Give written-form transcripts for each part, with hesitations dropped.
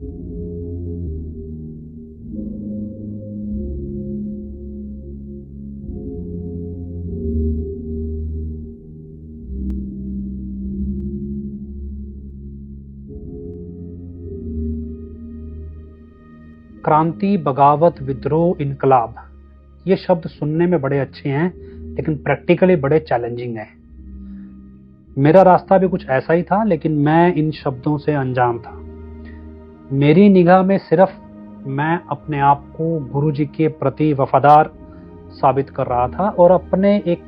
क्रांति, बगावत, विद्रोह, इनकलाब, ये शब्द सुनने में बड़े अच्छे हैं, लेकिन प्रैक्टिकली बड़े चैलेंजिंग हैं। मेरा रास्ता भी कुछ ऐसा ही था, लेकिन मैं इन शब्दों से अनजान था। मेरी निगाह में सिर्फ मैं अपने आप को गुरुजी के प्रति वफादार साबित कर रहा था और अपने एक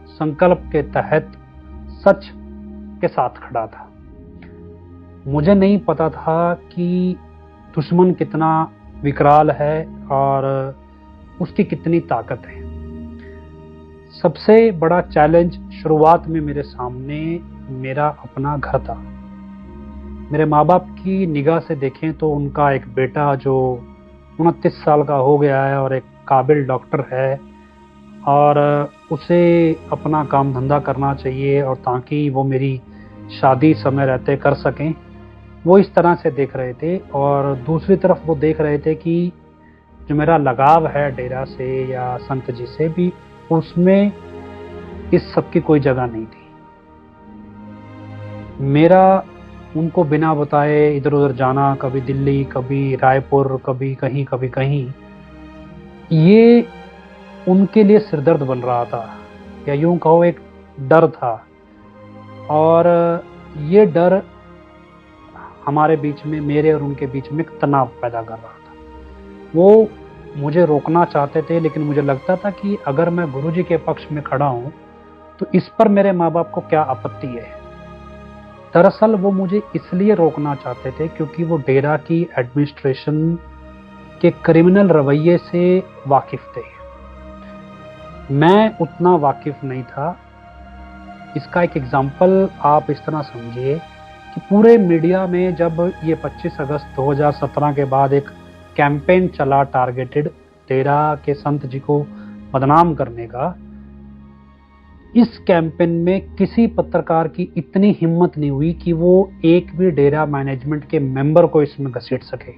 संकल्प के तहत सच के साथ खड़ा था। मुझे नहीं पता था कि दुश्मन कितना विकराल है और उसकी कितनी ताकत है। सबसे बड़ा चैलेंज शुरुआत में मेरे सामने मेरा अपना घर था। मेरे माँ बाप की निगाह से देखें तो उनका एक बेटा जो 29 साल का हो गया है और एक काबिल डॉक्टर है और उसे अपना काम धंधा करना चाहिए और ताकि वो मेरी शादी समय रहते कर सकें, वो इस तरह से देख रहे थे। और दूसरी तरफ वो देख रहे थे कि जो मेरा लगाव है डेरा से या संत जी से भी, उसमें इस सब की कोई जगह नहीं थी। मेरा उनको बिना बताए इधर उधर जाना, कभी दिल्ली, कभी रायपुर, कभी कहीं, ये उनके लिए सिरदर्द बन रहा था, या यूं कहो एक डर था। और ये डर हमारे बीच में, मेरे और उनके बीच में एक तनाव पैदा कर रहा था। वो मुझे रोकना चाहते थे, लेकिन मुझे लगता था कि अगर मैं गुरुजी के पक्ष में खड़ा हूं तो इस पर मेरे माँ बाप को क्या आपत्ति है। दरअसल वो मुझे इसलिए रोकना चाहते थे क्योंकि वो डेरा की एडमिनिस्ट्रेशन के क्रिमिनल रवैये से वाकिफ थे। मैं उतना वाकिफ नहीं था। इसका एक एग्जाम्पल आप इस तरह समझिए कि पूरे मीडिया में जब ये 25 अगस्त 2017 के बाद एक कैंपेन चला टारगेटेड डेरा के संत जी को बदनाम करने का, इस कैंपेन में किसी पत्रकार की इतनी हिम्मत नहीं हुई कि वो एक भी डेरा मैनेजमेंट के मेंबर को इसमें घसीट सके,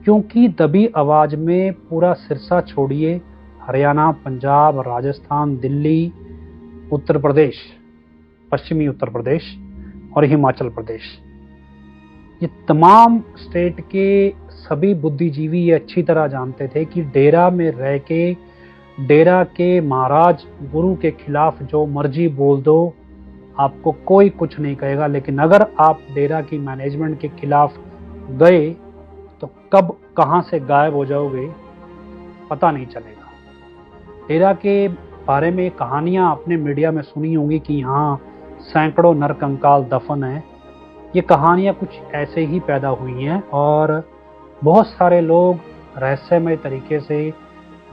क्योंकि दबी आवाज में पूरा सिरसा छोड़िए, हरियाणा, पंजाब, राजस्थान, दिल्ली, उत्तर प्रदेश, पश्चिमी उत्तर प्रदेश और हिमाचल प्रदेश, ये तमाम स्टेट के सभी बुद्धिजीवी ये अच्छी तरह जानते थे कि डेरा में रह के डेरा के महाराज गुरु के खिलाफ जो मर्जी बोल दो, आपको कोई कुछ नहीं कहेगा। लेकिन अगर आप डेरा की मैनेजमेंट के खिलाफ गए तो कब कहां से गायब हो जाओगे पता नहीं चलेगा। डेरा के बारे में कहानियां आपने मीडिया में सुनी होंगी कि यहाँ सैकड़ों नरकंकाल दफन है। ये कहानियां कुछ ऐसे ही पैदा हुई हैं और बहुत सारे लोग रहस्यमय तरीके से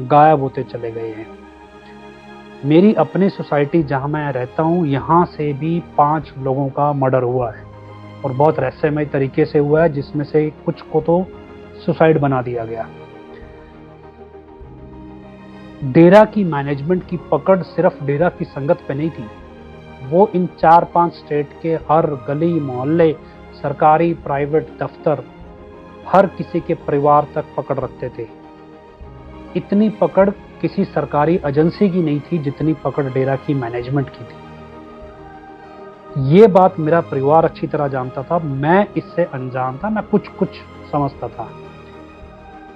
गायब होते चले गए हैं। मेरी अपनी सोसाइटी जहां मैं रहता हूं, यहां से भी 5 लोगों का मर्डर हुआ है और बहुत रहस्यमय तरीके से हुआ है, जिसमें से कुछ को तो सुसाइड बना दिया गया। डेरा की मैनेजमेंट की पकड़ सिर्फ डेरा की संगत पे नहीं थी, वो इन 4-5 स्टेट के हर गली मोहल्ले, सरकारी प्राइवेट दफ्तर, हर किसी के परिवार तक पकड़ रखते थे। इतनी पकड़ किसी सरकारी एजेंसी की नहीं थी जितनी पकड़ डेरा की मैनेजमेंट की थी। ये बात मेरा परिवार अच्छी तरह जानता था, मैं इससे अनजान था, मैं कुछ कुछ समझता था।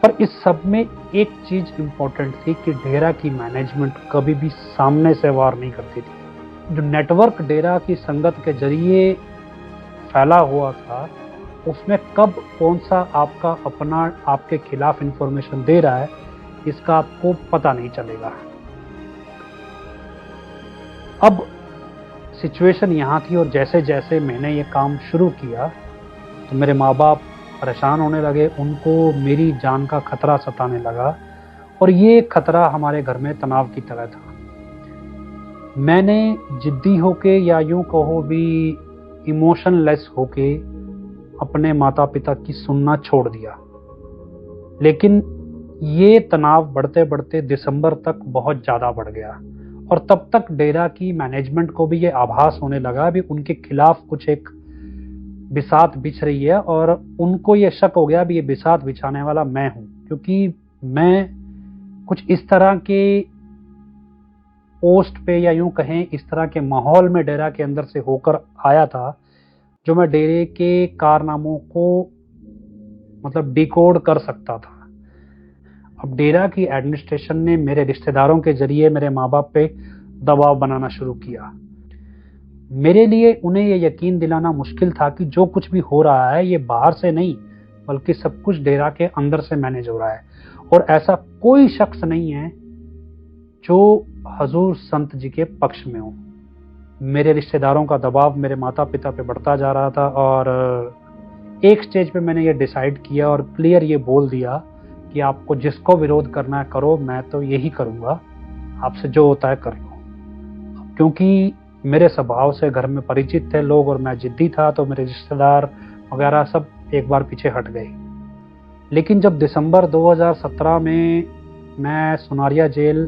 पर इस सब में एक चीज इंपॉर्टेंट थी कि डेरा की मैनेजमेंट कभी भी सामने से वार नहीं करती थी। जो नेटवर्क डेरा की संगत के जरिए फैला हुआ था, उसमें कब कौन सा आपका अपना आपके खिलाफ इंफॉर्मेशन दे रहा है, इसका आपको पता नहीं चलेगा। अब सिचुएशन यहाँ थी और जैसे जैसे मैंने ये काम शुरू किया तो मेरे माँ बाप परेशान होने लगे, उनको मेरी जान का खतरा सताने लगा और ये खतरा हमारे घर में तनाव की तरह था। मैंने जिद्दी होके या यूं कहो भी इमोशनलेस होके अपने माता पिता की सुनना छोड़ दिया। लेकिन ये तनाव बढ़ते बढ़ते दिसंबर तक बहुत ज़्यादा बढ़ गया और तब तक डेरा की मैनेजमेंट को भी ये आभास होने लगा भी उनके खिलाफ कुछ एक बिसात बिछ रही है और उनको ये शक हो गया भी ये बिसात बिछाने वाला मैं हूं, क्योंकि मैं कुछ इस तरह के पोस्ट पे या यूं कहें इस तरह के माहौल में डेरा के अंदर से होकर आया था जो मैं डेरे के कारनामों को मतलब डिकोड कर सकता था। अब डेरा की एडमिनिस्ट्रेशन ने मेरे रिश्तेदारों के जरिए मेरे माँ बाप पे दबाव बनाना शुरू किया। मेरे लिए उन्हें यह यकीन दिलाना मुश्किल था कि जो कुछ भी हो रहा है ये बाहर से नहीं बल्कि सब कुछ डेरा के अंदर से मैनेज हो रहा है और ऐसा कोई शख्स नहीं है जो हजूर संत जी के पक्ष में हो। मेरे रिश्तेदारों का दबाव मेरे माता पिता पे बढ़ता जा रहा था और एक स्टेज पे मैंने ये डिसाइड किया और क्लियर ये बोल दिया कि आपको जिसको विरोध करना है करो, मैं तो यही करूँगा, आपसे जो होता है कर लो। क्योंकि मेरे स्वभाव से घर में परिचित थे लोग और मैं जिद्दी था तो मेरे रिश्तेदार वगैरह सब एक बार पीछे हट गए। लेकिन जब दिसंबर 2017 में मैं सुनारिया जेल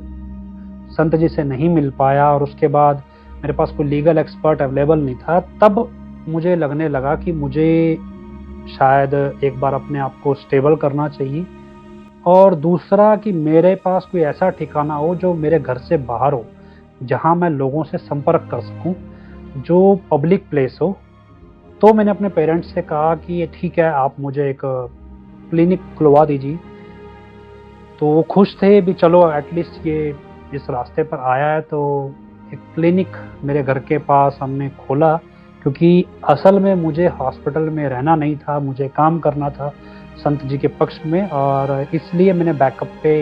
संत जी से नहीं मिल पाया और उसके बाद मेरे पास कोई लीगल एक्सपर्ट अवेलेबल नहीं था, तब मुझे लगने लगा कि मुझे शायद एक बार अपने आप को स्टेबल करना चाहिए और दूसरा कि मेरे पास कोई ऐसा ठिकाना हो जो मेरे घर से बाहर हो, जहां मैं लोगों से संपर्क कर सकूं, जो पब्लिक प्लेस हो। तो मैंने अपने पेरेंट्स से कहा कि ये ठीक है, आप मुझे एक क्लिनिक खुलवा दीजिए। तो वो खुश थे भी, चलो एटलीस्ट ये इस रास्ते पर आया है। तो एक क्लिनिक मेरे घर के पास हमने खोला, क्योंकि असल में मुझे हॉस्पिटल में रहना नहीं था, मुझे काम करना था संत जी के पक्ष में, और इसलिए मैंने बैकअप पे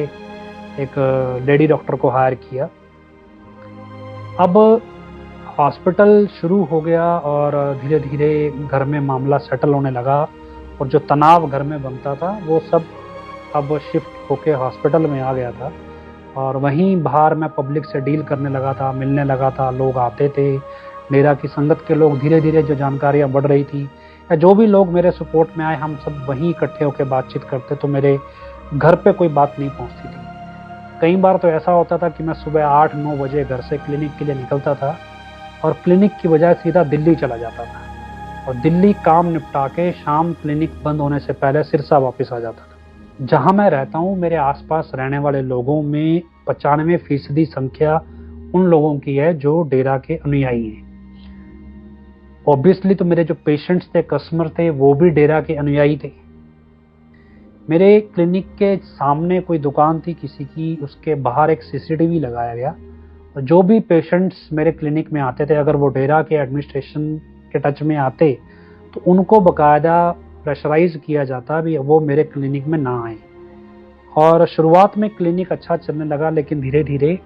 एक लेडी डॉक्टर को हायर किया। अब हॉस्पिटल शुरू हो गया और धीरे धीरे घर में मामला सेटल होने लगा और जो तनाव घर में बनता था वो सब अब शिफ्ट होके हॉस्पिटल में आ गया था। और वहीं बाहर मैं पब्लिक से डील करने लगा था, मिलने लगा था, लोग आते थे, डेरा की संगत के लोग, धीरे धीरे जो जानकारियाँ बढ़ रही थी या जो भी लोग मेरे सपोर्ट में आए, हम सब वहीं इकट्ठे होकर बातचीत करते, तो मेरे घर पे कोई बात नहीं पहुंचती थी। कई बार तो ऐसा होता था कि मैं सुबह 8-9 बजे घर से क्लिनिक के लिए निकलता था और क्लिनिक की बजाय सीधा दिल्ली चला जाता था और दिल्ली काम निपटा के शाम क्लिनिक बंद होने से पहले सिरसा वापस आ जाता था। जहाँ मैं रहता हूँ मेरे आसपास रहने वाले लोगों में 95% संख्या उन लोगों की है जो डेरा के अनुयायी हैं। ऑब्वियसली तो मेरे जो पेशेंट्स थे, कस्टमर थे, वो भी डेरा के अनुयायी थे। मेरे क्लिनिक के सामने कोई दुकान थी किसी की, उसके बाहर एक सीसीटीवी लगाया गया और जो भी पेशेंट्स मेरे क्लिनिक में आते थे, अगर वो डेरा के एडमिनिस्ट्रेशन के टच में आते तो उनको बाकायदा प्रेशराइज किया जाता भी वो मेरे क्लिनिक में ना आए। और शुरुआत में क्लिनिक अच्छा चलने लगा, लेकिन धीरे धीरे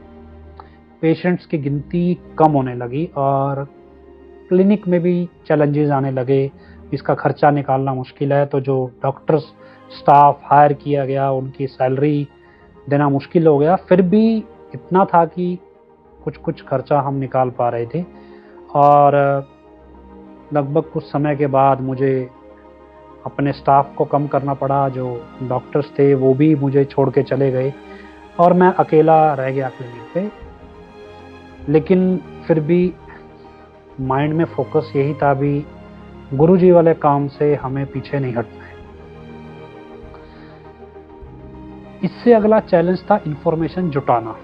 पेशेंट्स की गिनती कम होने लगी और क्लिनिक में भी चैलेंजेस आने लगे। इसका खर्चा निकालना मुश्किल है, तो जो डॉक्टर्स स्टाफ हायर किया गया उनकी सैलरी देना मुश्किल हो गया। फिर भी इतना था कि कुछ कुछ खर्चा हम निकाल पा रहे थे और लगभग कुछ समय के बाद मुझे अपने स्टाफ को कम करना पड़ा। जो डॉक्टर्स थे वो भी मुझे छोड़ के चले गए और मैं अकेला रह गया क्लिनिक पे। लेकिन फिर भी माइंड में फोकस यही था भी गुरुजी वाले काम से हमें पीछे नहीं हटना है। इससे अगला चैलेंज था इंफॉर्मेशन जुटाना।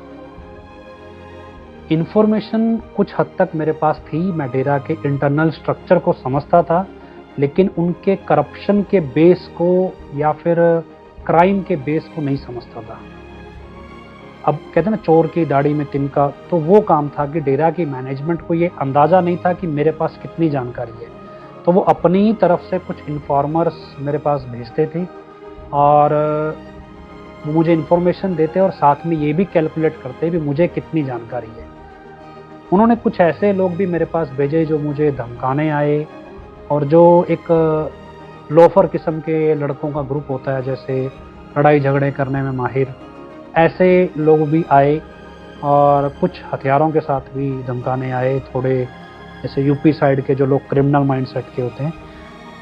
इंफॉर्मेशन कुछ हद तक मेरे पास थी, मैं डेरा के इंटरनल स्ट्रक्चर को समझता था, लेकिन उनके करप्शन के बेस को या फिर क्राइम के बेस को नहीं समझता था। अब कहते हैं ना चोर की दाढ़ी में तिनका, तो वो काम था कि डेरा की मैनेजमेंट को ये अंदाज़ा नहीं था कि मेरे पास कितनी जानकारी है, तो वो अपनी ही तरफ से कुछ इन्फॉर्मर्स मेरे पास भेजते थे और वो मुझे इन्फॉर्मेशन देते और साथ में ये भी कैलकुलेट करते भी मुझे कितनी जानकारी है। उन्होंने कुछ ऐसे लोग भी मेरे पास भेजे जो मुझे धमकाने आए और जो एक लोफर किस्म के लड़कों का ग्रुप होता है, जैसे लड़ाई झगड़े करने में माहिर, ऐसे लोग भी आए और कुछ हथियारों के साथ भी धमकाने आए। थोड़े जैसे यूपी साइड के जो लोग क्रिमिनल माइंडसेट के होते हैं,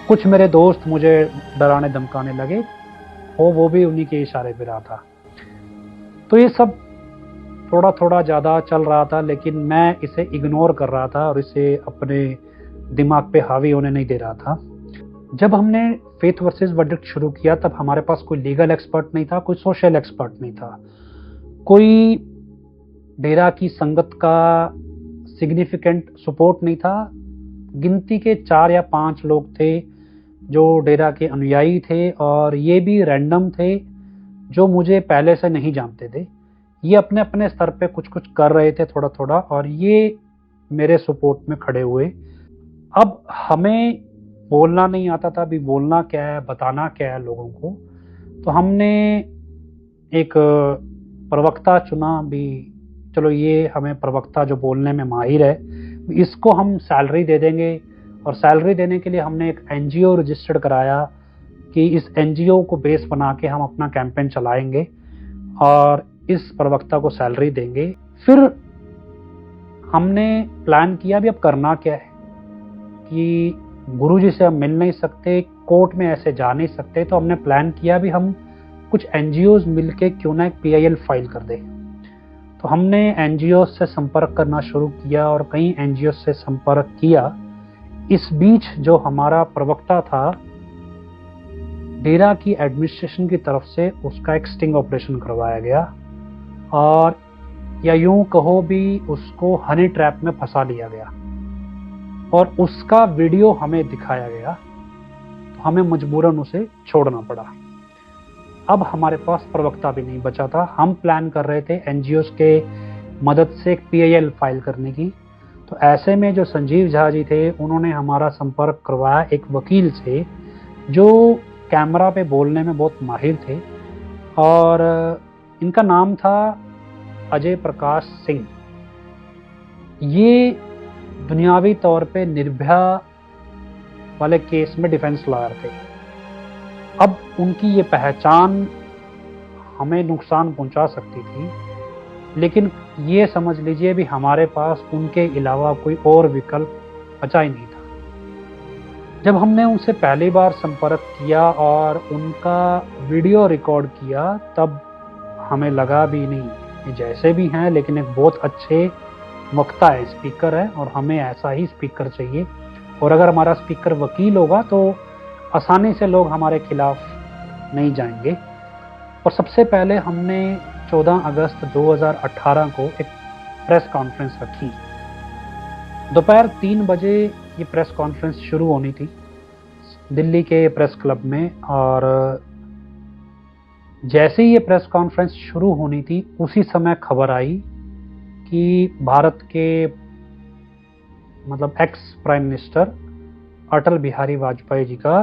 कुछ मेरे दोस्त मुझे डराने धमकाने लगे, वो भी उन्हीं के इशारे पे रहा था। तो ये सब थोड़ा थोड़ा ज़्यादा चल रहा था, लेकिन मैं इसे इग्नोर कर रहा था और इसे अपने दिमाग पे हावी होने नहीं दे रहा था। जब हमने फेथ वर्सेस वर्डिक्ट शुरू किया तब हमारे पास कोई लीगल एक्सपर्ट नहीं था, कोई सोशल एक्सपर्ट नहीं था, कोई डेरा की संगत का सिग्निफिकेंट सपोर्ट नहीं था। गिनती के 4 या 5 लोग थे जो डेरा के अनुयायी थे, और ये भी रैंडम थे जो मुझे पहले से नहीं जानते थे। ये अपने अपने स्तर पे कुछ कुछ कर रहे थे थोड़ा थोड़ा, और ये मेरे सपोर्ट में खड़े हुए। अब हमें बोलना नहीं आता था, अभी बोलना क्या है, बताना क्या है लोगों को। तो हमने एक प्रवक्ता चुना भी, चलो ये हमें प्रवक्ता जो बोलने में माहिर है, इसको हम सैलरी दे देंगे। और सैलरी देने के लिए हमने एक एनजीओ रजिस्टर्ड कराया कि इस एनजीओ को बेस बना के हम अपना कैंपेन चलाएंगे और इस प्रवक्ता को सैलरी देंगे। फिर हमने प्लान किया भी अब करना क्या है, कि गुरुजी से हम मिल नहीं सकते, कोर्ट में ऐसे जा नहीं सकते, तो हमने प्लान किया भी हम कुछ एनजीओज मिलके क्यों ना एक पीआईएल फाइल कर दें। तो हमने एनजीओ से संपर्क करना शुरू किया और कई एनजीओ से संपर्क किया। इस बीच जो हमारा प्रवक्ता था, डेरा की एडमिनिस्ट्रेशन की तरफ से उसका एक स्टिंग ऑपरेशन करवाया गया, और या यूं कहो भी उसको हनी ट्रैप में फंसा लिया गया और उसका वीडियो हमें दिखाया गया। तो हमें मजबूरन उसे छोड़ना पड़ा। अब हमारे पास प्रवक्ता भी नहीं बचा था। हम प्लान कर रहे थे एनजीओस के मदद से एक पीआईएल फाइल करने की। तो ऐसे में जो संजीव झा जी थे, उन्होंने हमारा संपर्क करवाया एक वकील से जो कैमरा पे बोलने में बहुत माहिर थे, और इनका नाम था अजय प्रकाश सिंह। ये दुनियावी तौर पे निर्भया वाले केस में डिफेंस लॉयर थे। अब उनकी ये पहचान हमें नुकसान पहुंचा सकती थी, लेकिन ये समझ लीजिए भी हमारे पास उनके अलावा कोई और विकल्प बचा ही नहीं था। जब हमने उनसे पहली बार संपर्क किया और उनका वीडियो रिकॉर्ड किया, तब हमें लगा भी नहीं, ये जैसे भी हैं लेकिन एक बहुत अच्छे वक्ता है, स्पीकर है, और हमें ऐसा ही स्पीकर चाहिए। और अगर हमारा स्पीकर वकील होगा तो आसानी से लोग हमारे खिलाफ नहीं जाएंगे। और सबसे पहले हमने 14 अगस्त 2018 को एक प्रेस कॉन्फ्रेंस रखी। दोपहर 3 बजे ये प्रेस कॉन्फ्रेंस शुरू होनी थी दिल्ली के प्रेस क्लब में, और जैसे ही ये प्रेस कॉन्फ्रेंस शुरू होनी थी उसी समय खबर आई कि भारत के मतलब ex prime minister Atal Bihari Vajpayee ji का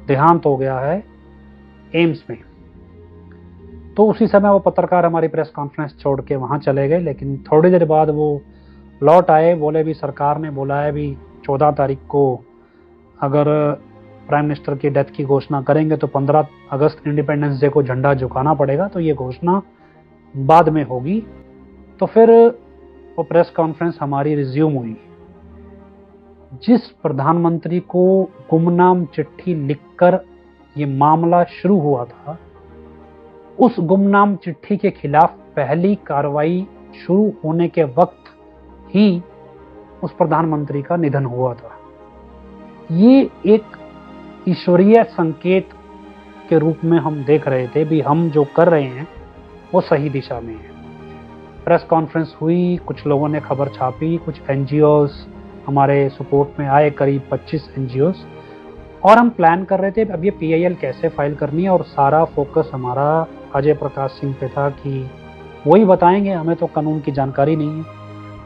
देहांत हो गया है एम्स में। तो उसी समय वो पत्रकार हमारी प्रेस कॉन्फ्रेंस छोड़ के वहाँ चले गए, लेकिन थोड़ी देर बाद वो लौट आए। बोले भी सरकार ने बोला है भी 14 तारीख को अगर प्राइम मिनिस्टर की डेथ की घोषणा करेंगे तो 15 अगस्त इंडिपेंडेंस डे को झंडा झुकाना पड़ेगा, तो ये घोषणा बाद में होगी। तो फिर वो प्रेस कॉन्फ्रेंस हमारी रिज्यूम हुई। जिस प्रधानमंत्री को गुमनाम चिट्ठी लिखकर ये मामला शुरू हुआ था, उस गुमनाम चिट्ठी के खिलाफ पहली कार्रवाई शुरू होने के वक्त ही उस प्रधानमंत्री का निधन हुआ था। ये एक ईश्वरीय संकेत के रूप में हम देख रहे थे भी हम जो कर रहे हैं वो सही दिशा में है। प्रेस कॉन्फ्रेंस हुई, कुछ लोगों ने खबर छापी, कुछ एनजीओस हमारे सपोर्ट में आए, करीब 25 एनजीओस, और हम प्लान कर रहे थे अब ये पीआईएल कैसे फाइल करनी है। और सारा फोकस हमारा अजय प्रकाश सिंह पे था कि वही बताएंगे, हमें तो कानून की जानकारी नहीं है।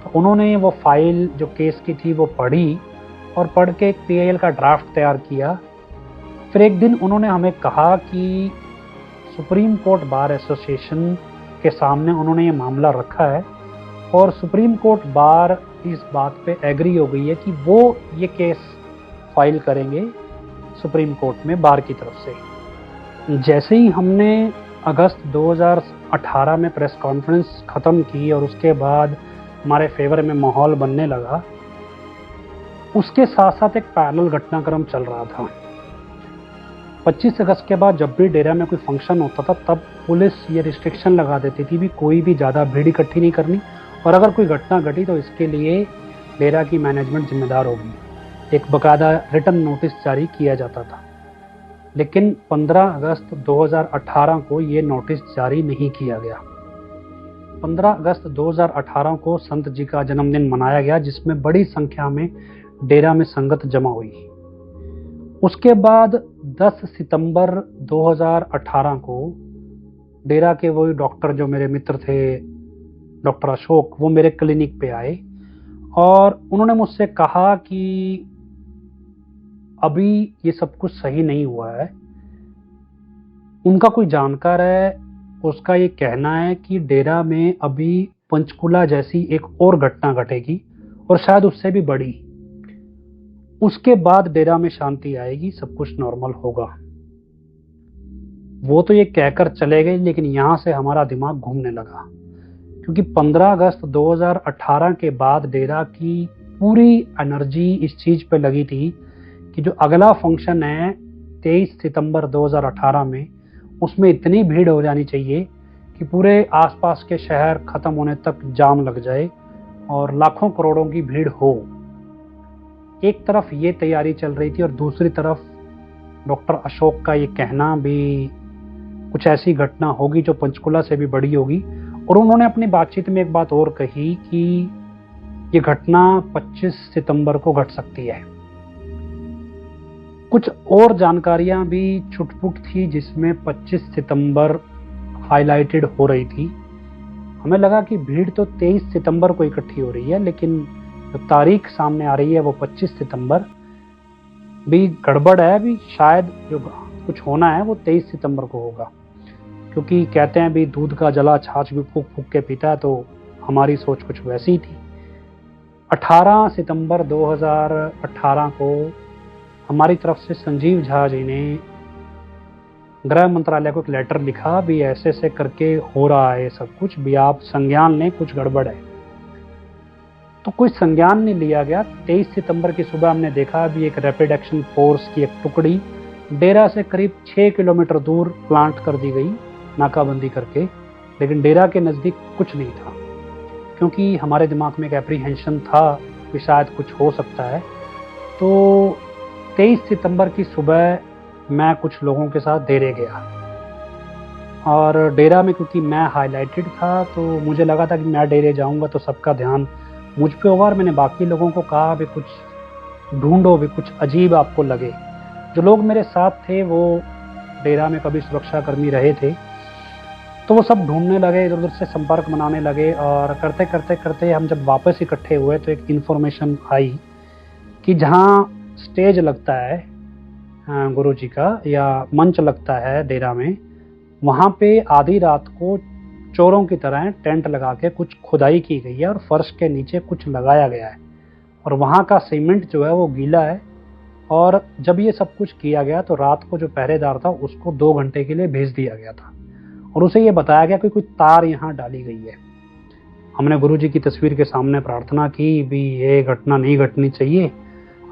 तो उन्होंने वो फाइल जो केस की थी वो पढ़ी और पढ़ के एक पीआईएल का ड्राफ्ट तैयार किया। फिर एक दिन उन्होंने हमें कहा कि सुप्रीम कोर्ट बार एसोसिएशन के सामने उन्होंने ये मामला रखा है और सुप्रीम कोर्ट बार इस बात पे एग्री हो गई है कि वो ये केस फाइल करेंगे सुप्रीम कोर्ट में बार की तरफ से। जैसे ही हमने अगस्त 2018 में प्रेस कॉन्फ्रेंस ख़त्म की और उसके बाद हमारे फेवर में माहौल बनने लगा, उसके साथ साथ एक पैरेलल घटनाक्रम चल रहा था। 25 अगस्त के बाद जब भी डेरा में कोई फंक्शन होता था तब पुलिस ये रिस्ट्रिक्शन लगा देती थी भी कोई भी ज़्यादा भीड़ इकट्ठी नहीं करनी, और अगर कोई घटना घटी तो इसके लिए डेरा की मैनेजमेंट जिम्मेदार होगी। एक बकायदा रिटन नोटिस जारी किया जाता था। लेकिन 15 अगस्त 2018 को ये नोटिस जारी नहीं किया गया। 15 अगस्त 2018 को संत जी का जन्मदिन मनाया गया, जिसमें बड़ी संख्या में डेरा में संगत जमा हुई। उसके बाद 10 सितंबर 2018 को डेरा के वही डॉक्टर जो मेरे मित्र थे, डॉक्टर अशोक, वो मेरे क्लिनिक पे आए और उन्होंने मुझसे कहा कि अभी ये सब कुछ सही नहीं हुआ है। उनका कोई जानकार है, उसका ये कहना है कि डेरा में अभी पंचकुला जैसी एक और घटना घटेगी और शायद उससे भी बड़ी। उसके बाद डेरा में शांति आएगी, सब कुछ नॉर्मल होगा। वो तो ये कहकर चले गए, लेकिन यहाँ से हमारा दिमाग घूमने लगा, क्योंकि 15 अगस्त 2018 के बाद डेरा की पूरी एनर्जी इस चीज पे लगी थी कि जो अगला फंक्शन है 23 सितंबर 2018 में, उसमें इतनी भीड़ हो जानी चाहिए कि पूरे आसपास के शहर खत्म होने तक जाम लग जाए और लाखों करोड़ों की भीड़ हो। एक तरफ ये तैयारी चल रही थी और दूसरी तरफ डॉक्टर अशोक का ये कहना भी कुछ ऐसी घटना होगी जो पंचकुला से भी बड़ी होगी। और उन्होंने अपनी बातचीत में एक बात और कही कि ये घटना 25 सितंबर को घट सकती है। कुछ और जानकारियां भी छुटपुट थी जिसमें 25 सितंबर हाईलाइटेड हो रही थी। हमें लगा कि भीड़ तो 23 सितंबर को इकट्ठी हो रही है, लेकिन जो तारीख सामने आ रही है वो 25 सितंबर भी गड़बड़ है। अभी शायद जो कुछ होना है वो 23 सितंबर को होगा, क्योंकि कहते हैं भी दूध का जला छाछ भी फूक फूक के पीता है, तो हमारी सोच कुछ वैसी ही थी। 18 सितंबर 2018 को हमारी तरफ से संजीव झा जी ने गृह मंत्रालय को एक लेटर लिखा भी ऐसे ऐसे करके हो रहा है सब कुछ, भी आप संज्ञान लें, कुछ गड़बड़ है। तो कोई संज्ञान नहीं लिया गया। 23 सितंबर की सुबह हमने देखा भी एक रैपिड एक्शन फोर्स की एक टुकड़ी डेरा से करीब 6 किलोमीटर दूर प्लांट कर दी गई नाकाबंदी करके, लेकिन डेरा के नज़दीक कुछ नहीं था, क्योंकि हमारे दिमाग में एक एप्रीहेंशन था कि शायद कुछ हो सकता है। तो 23 सितंबर की सुबह मैं कुछ लोगों के साथ डेरे गया और डेरा में क्योंकि मैं हाईलाइटेड था तो मुझे लगा था कि मैं डेरे जाऊंगा तो सबका ध्यान मुझ पे होगा। और मैंने बाकी लोगों को कहा भी कुछ ढूंढो, भी कुछ अजीब आपको लगे। जो लोग मेरे साथ थे वो डेरा में कभी सुरक्षा कर्मी रहे थे, तो वो सब ढूंढने लगे, इधर उधर से संपर्क बनाने लगे। और करते करते करते हम जब वापस इकट्ठे हुए तो एक इन्फॉर्मेशन आई कि जहाँ स्टेज लगता है गुरु जी का या मंच लगता है डेरा में, वहाँ पे आधी रात को चोरों की तरह टेंट लगा के कुछ खुदाई की गई है और फर्श के नीचे कुछ लगाया गया है और वहाँ का सीमेंट जो है वो गीला है। और जब ये सब कुछ किया गया तो रात को जो पहरेदार था उसको 2 घंटे के लिए भेज दिया गया था और उसे ये बताया गया कि कोई तार यहाँ डाली गई है। हमने गुरु जी की तस्वीर के सामने प्रार्थना की भी ये घटना नहीं घटनी चाहिए।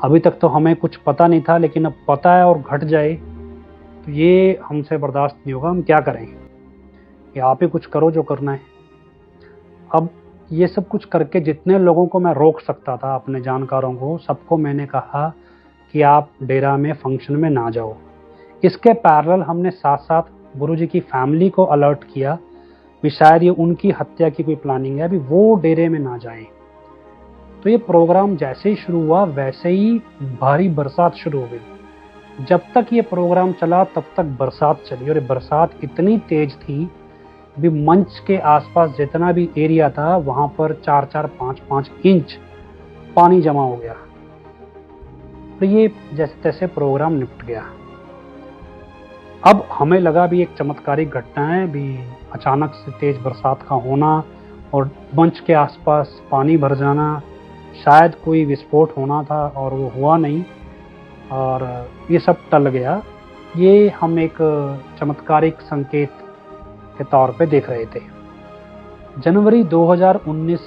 अभी तक तो हमें कुछ पता नहीं था, लेकिन अब पता है और घट जाए तो ये हमसे बर्दाश्त नहीं होगा। हम क्या करें, कि आप ही कुछ करो जो करना है। अब ये सब कुछ करके जितने लोगों को मैं रोक सकता था, अपने जानकारों को, सबको मैंने कहा कि आप डेरा में फंक्शन में ना जाओ। इसके पैरेलल हमने साथ साथ गुरुजी की फैमिली को अलर्ट किया कि शायद ये उनकी हत्या की कोई प्लानिंग है, अभी वो डेरे में ना जाएं। तो ये प्रोग्राम जैसे ही शुरू हुआ वैसे ही भारी बरसात शुरू हो गई। जब तक ये प्रोग्राम चला तब तक बरसात चली और बरसात इतनी तेज थी भी मंच के आसपास जितना भी एरिया था वहां पर 4-4, 5-5 इंच पानी जमा हो गया। तो ये जैसे तैसे प्रोग्राम निपट गया। अब हमें लगा भी एक चमत्कारिक घटना है भी, अचानक से तेज बरसात का होना और मंच के आसपास पानी भर जाना, शायद कोई विस्फोट होना था और वो हुआ नहीं और ये सब टल गया। ये हम एक चमत्कारिक संकेत के तौर पे देख रहे थे। जनवरी 2019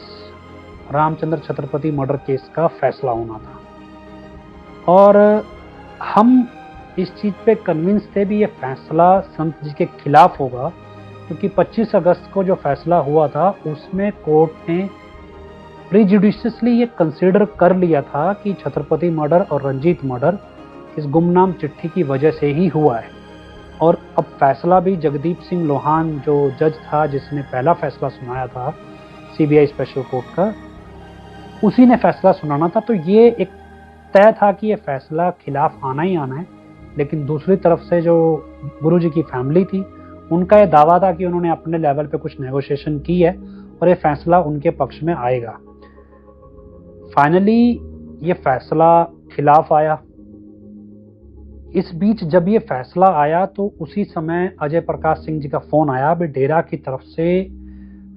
रामचंद्र छत्रपति मर्डर केस का फैसला होना था और हम इस चीज़ पे कन्विंस थे भी ये फैसला संत जी के खिलाफ होगा, क्योंकि 25 अगस्त को जो फैसला हुआ था उसमें कोर्ट ने प्रीजुडिशियसली ये कंसिडर कर लिया था कि छत्रपति मर्डर और रंजीत मर्डर इस गुमनाम चिट्ठी की वजह से ही हुआ है। और अब फैसला भी जगदीप सिंह लोहान जो जज था जिसने पहला फैसला सुनाया था सीबीआई स्पेशल कोर्ट का, उसी ने फैसला सुनाना था। तो ये एक तय था कि ये फैसला खिलाफ आना ही आना है। लेकिन दूसरी तरफ से जो गुरुजी की फैमिली थी, उनका ये दावा था कि उन्होंने अपने लेवल पे कुछ नेगोशिएशन की है और ये फैसला उनके पक्ष में आएगा। फाइनली ये फैसला खिलाफ आया। इस बीच जब ये फैसला आया तो उसी समय अजय प्रकाश सिंह जी का फोन आया। भी डेरा की तरफ से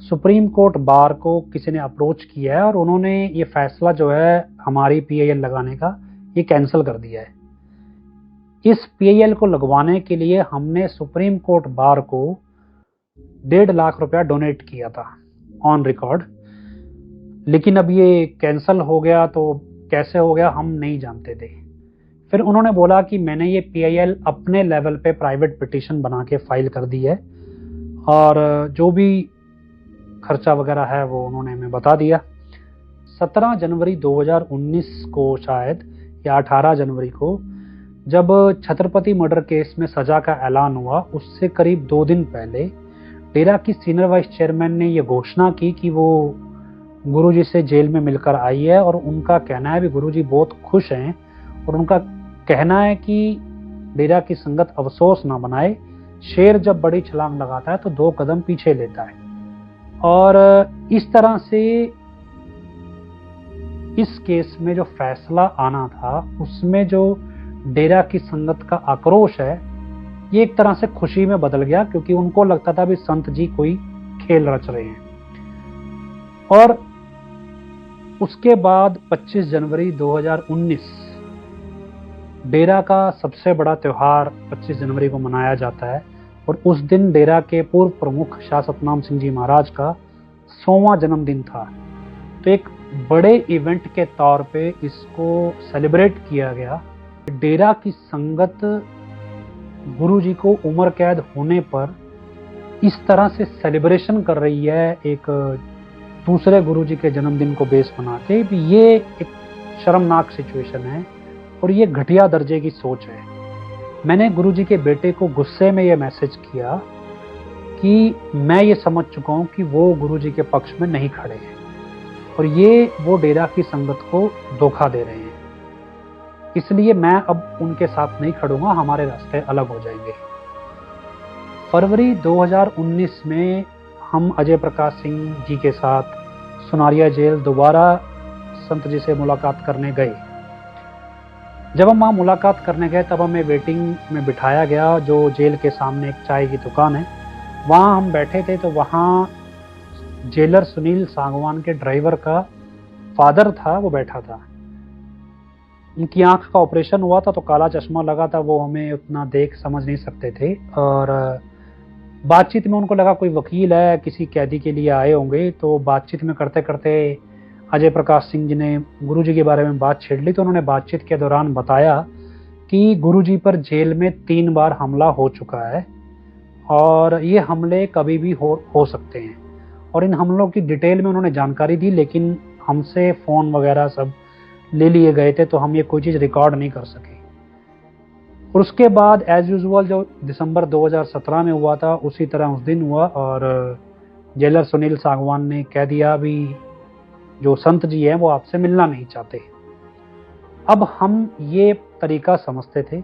सुप्रीम कोर्ट बार को किसी ने अप्रोच किया है और उन्होंने ये फैसला जो है हमारी पीआईएल लगाने का ये कैंसिल कर दिया है। इस पीआईएल को लगवाने के लिए हमने सुप्रीम कोर्ट बार को 1.5 लाख रुपया डोनेट किया था ऑन रिकॉर्ड। लेकिन अब ये कैंसिल हो गया, तो कैसे हो गया हम नहीं जानते थे। फिर उन्होंने बोला कि मैंने ये पीआईएल अपने लेवल पे प्राइवेट पिटीशन बना के फाइल कर दी है और जो भी खर्चा वगैरह है वो उन्होंने हमें बता दिया। 17 जनवरी 2019 को शायद या 18 जनवरी को जब छत्रपति मर्डर केस में सजा का ऐलान हुआ, उससे करीब 2 दिन पहले डेरा की सीनियर वाइस चेयरमैन ने ये घोषणा की कि वो गुरुजी से जेल में मिलकर आई है और उनका कहना है भी गुरुजी बहुत खुश हैं और उनका कहना है कि डेरा की संगत अफसोस ना बनाए, शेर जब बड़ी छलांग लगाता है तो 2 कदम पीछे लेता है। और इस तरह से इस केस में जो फैसला आना था उसमें जो डेरा की संगत का आक्रोश है ये एक तरह से खुशी में बदल गया, क्योंकि उनको लगता था भी संत जी कोई खेल रच रहे हैं। और उसके बाद 25 जनवरी 2019 डेरा का सबसे बड़ा त्योहार 25 जनवरी को मनाया जाता है और उस दिन डेरा के पूर्व प्रमुख शाह सतनाम सिंह जी महाराज का 100वां जन्मदिन था। तो एक बड़े इवेंट के तौर पे इसको सेलिब्रेट किया गया। डेरा की संगत गुरुजी को उम्र कैद होने पर इस तरह से सेलिब्रेशन कर रही है एक दूसरे गुरुजी के जन्मदिन को बेस बना के, भी ये एक शर्मनाक सिचुएशन है और ये घटिया दर्जे की सोच है। मैंने गुरुजी के बेटे को गुस्से में ये मैसेज किया कि मैं ये समझ चुका हूँ कि वो गुरुजी के पक्ष में नहीं खड़े हैं और ये वो डेरा की संगत को धोखा दे रहे हैं, इसलिए मैं अब उनके साथ नहीं खड़ूंगा, हमारे रास्ते अलग हो जाएंगे। फरवरी 2019 में हम अजय प्रकाश सिंह जी के साथ सुनारिया जेल दोबारा संत जी से मुलाकात करने गए। जब हम वहाँ मुलाकात करने गए तब हमें वेटिंग में बिठाया गया, जो जेल के सामने एक चाय की दुकान है, वहाँ हम बैठे थे। तो वहाँ जेलर सुनील सांगवान के ड्राइवर का फादर था, वो बैठा था। उनकी आंख का ऑपरेशन हुआ था तो काला चश्मा लगा था, वो हमें उतना देख समझ नहीं सकते थे। और बातचीत में उनको लगा कोई वकील है, किसी कैदी के लिए आए होंगे। तो बातचीत में करते करते अजय प्रकाश सिंह जी ने गुरुजी के बारे में बात छेड़ ली। तो उन्होंने बातचीत के दौरान बताया कि गुरुजी पर जेल में 3 बार हमला हो चुका है और ये हमले कभी भी हो सकते हैं। और इन हमलों की डिटेल में उन्होंने जानकारी दी, लेकिन हमसे फ़ोन वगैरह सब ले लिए गए थे तो हम ये कोई चीज़ रिकॉर्ड नहीं कर सके। और उसके बाद एज यूजुअल जो दिसंबर 2017 में हुआ था उसी तरह उस दिन हुआ और जेलर सुनील सांगवान ने कह दिया भी जो संत जी हैं वो आपसे मिलना नहीं चाहते। अब हम ये तरीका समझते थे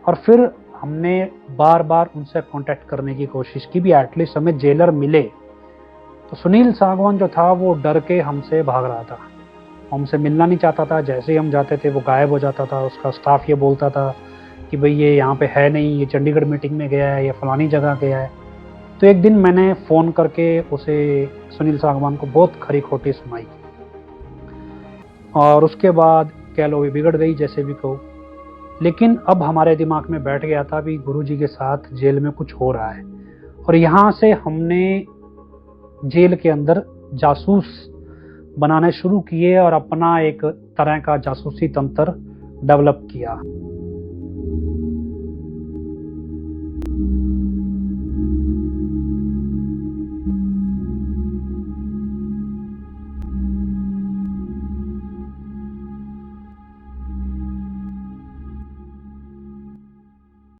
और फिर हमने बार बार उनसे कांटेक्ट करने की कोशिश की भी एटलीस्ट हमें जेलर मिले। तो सुनील सांगवान जो था वो डर के हमसे भाग रहा था, हमसे मिलना नहीं चाहता था। जैसे ही हम जाते थे वो गायब हो जाता था। उसका स्टाफ ये बोलता था कि भाई ये यहाँ पे है नहीं, ये चंडीगढ़ मीटिंग में गया है, ये फलानी जगह गया है। तो एक दिन मैंने फ़ोन करके उसे सुनील सांगवान को बहुत खरी खोटी सुनाई और उसके बाद कह लो भी बिगड़ गई जैसे भी कहो। लेकिन अब हमारे दिमाग में बैठ गया था भी गुरुजी के साथ जेल में कुछ हो रहा है और यहाँ से हमने जेल के अंदर जासूस बनाने शुरू किए और अपना एक तरह का जासूसी तंत्र डेवलप किया।